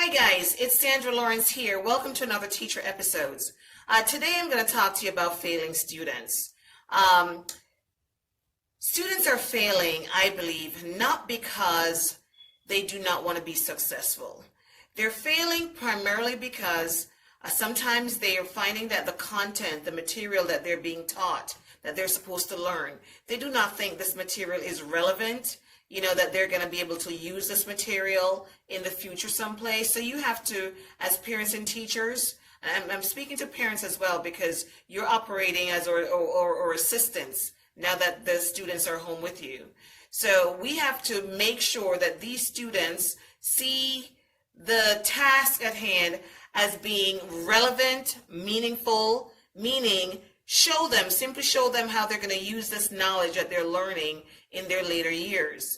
Hi guys, it's Sandra Lawrence here. Welcome to another teacher episodes. Today I'm going to talk to you about failing students. Students are failing, I believe, not because they do not want to be successful. They're failing primarily because sometimes they are finding that the content, the material that they're being taught, that they're supposed to learn, they do not think this material is relevant, that they're going to be able to use this material in the future someplace. So you have to, as parents and teachers, and I'm speaking to parents as well because you're operating as or assistants now that the students are home with you. So we have to make sure that these students see the task at hand as being relevant, meaningful, meaning simply show them how they're going to use this knowledge that they're learning in their later years.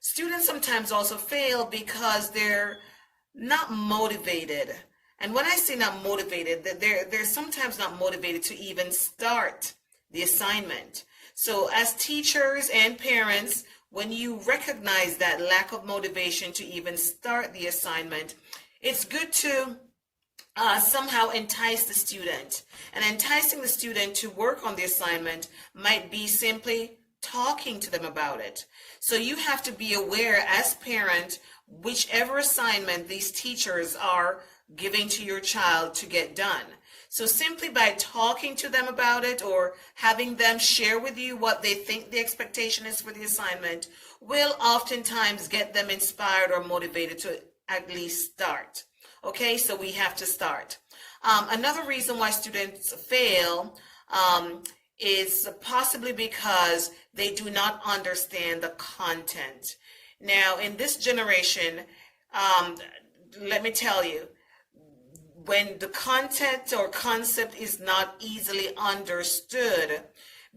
Students sometimes also fail because they're not motivated. And when I say not motivated, they're sometimes not motivated to even start the assignment. So as teachers and parents, when you recognize that lack of motivation to even start the assignment, it's good to somehow entice the student. And enticing the student to work on the assignment might be simply talking to them about it. So you have to be aware as parent, whichever assignment these teachers are giving to your child to get done. So simply by talking to them about it or having them share with you what they think the expectation is for the assignment will oftentimes get them inspired or motivated to at least start. Okay, so we have to start. Another reason why students fail is possibly because they do not understand the content. Now, in this generation, let me tell you, when the content or concept is not easily understood,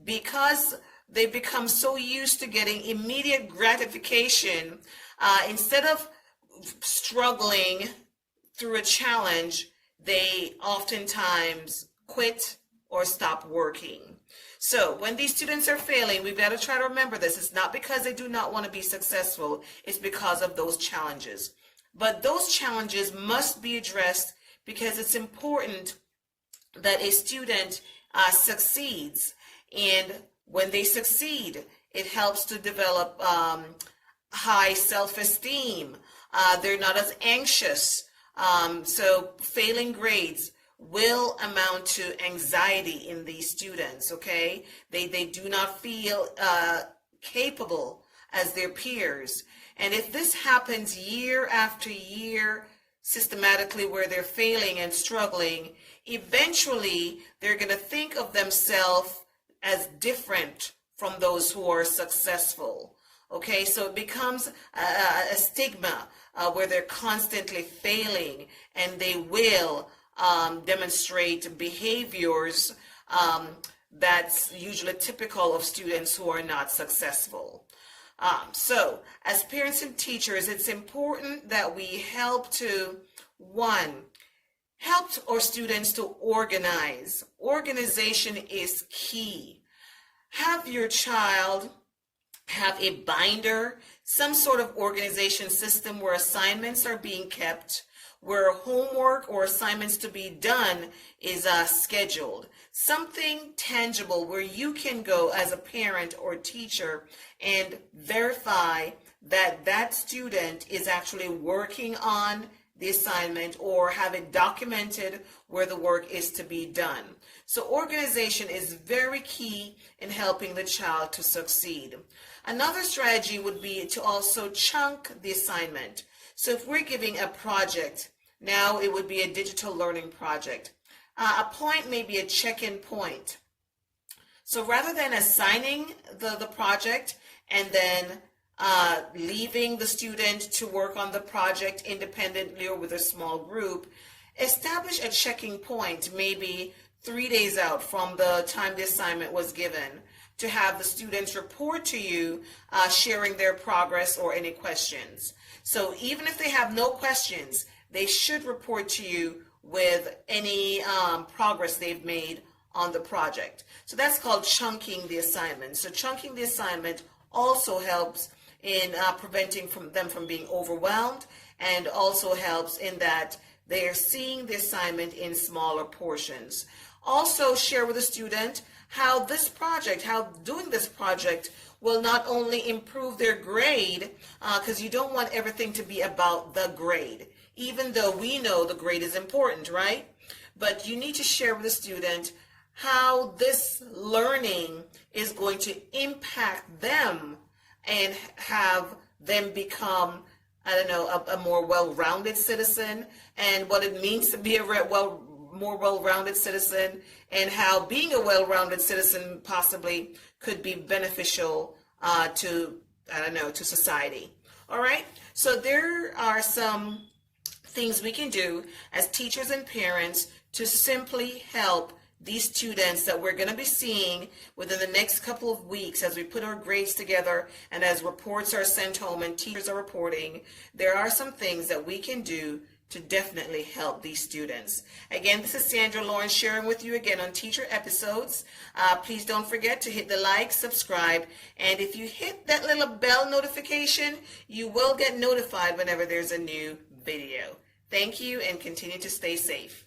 because they become so used to getting immediate gratification, instead of struggling through a challenge, they oftentimes quit or stop working. So when these students are failing, we've got to try to remember this. It's not because they do not want to be successful. It's because of those challenges. But those challenges must be addressed because it's important that a student succeeds. And when they succeed, it helps to develop high self-esteem. They're not as anxious. So failing grades will amount to anxiety in these students, okay? They do not feel capable as their peers. And if this happens year after year systematically where they're failing and struggling, eventually they're going to think of themselves as different from those who are successful. Okay, so it becomes a stigma where they're constantly failing, and they will demonstrate behaviors that's usually typical of students who are not successful. So as parents and teachers, it's important that we help our students to organize. Organization is key. Have your child have a binder, some sort of organization system where assignments are being kept, where homework or assignments to be done is scheduled. Something tangible where you can go as a parent or teacher and verify that that student is actually working on the assignment or have it documented where the work is to be done. So organization is very key in helping the child to succeed. Another strategy would be to also chunk the assignment. So if we're giving a project, now it would be a digital learning project. A point may be a check-in point. So rather than assigning the project and then leaving the student to work on the project independently or with a small group, establish a checking point maybe 3 days out from the time the assignment was given to have the students report to you, sharing their progress or any questions. So even if they have no questions, they should report to you with any progress they've made on the project. So that's called chunking the assignment. So chunking the assignment also helps in preventing them from being overwhelmed and also helps in that they are seeing the assignment in smaller portions. Also share with the student how doing this project will not only improve their grade, because you don't want everything to be about the grade, even though we know the grade is important, right? But you need to share with the student how this learning is going to impact them and have them become, I don't know, a more well-rounded citizen, and what it means to be a more well-rounded citizen, and how being a well-rounded citizen possibly could be beneficial to, I don't know, to society. All right, so there are some things we can do as teachers and parents to simply help these students that we're going to be seeing within the next couple of weeks as we put our grades together and as reports are sent home and teachers are reporting. There are some things that we can do to definitely help these students. Again, this is Sandra Lawrence sharing with you again on Teacher Episodes. Please don't forget to hit the like, subscribe, and if you hit that little bell notification, you will get notified whenever there's a new video. Thank you, and continue to stay safe.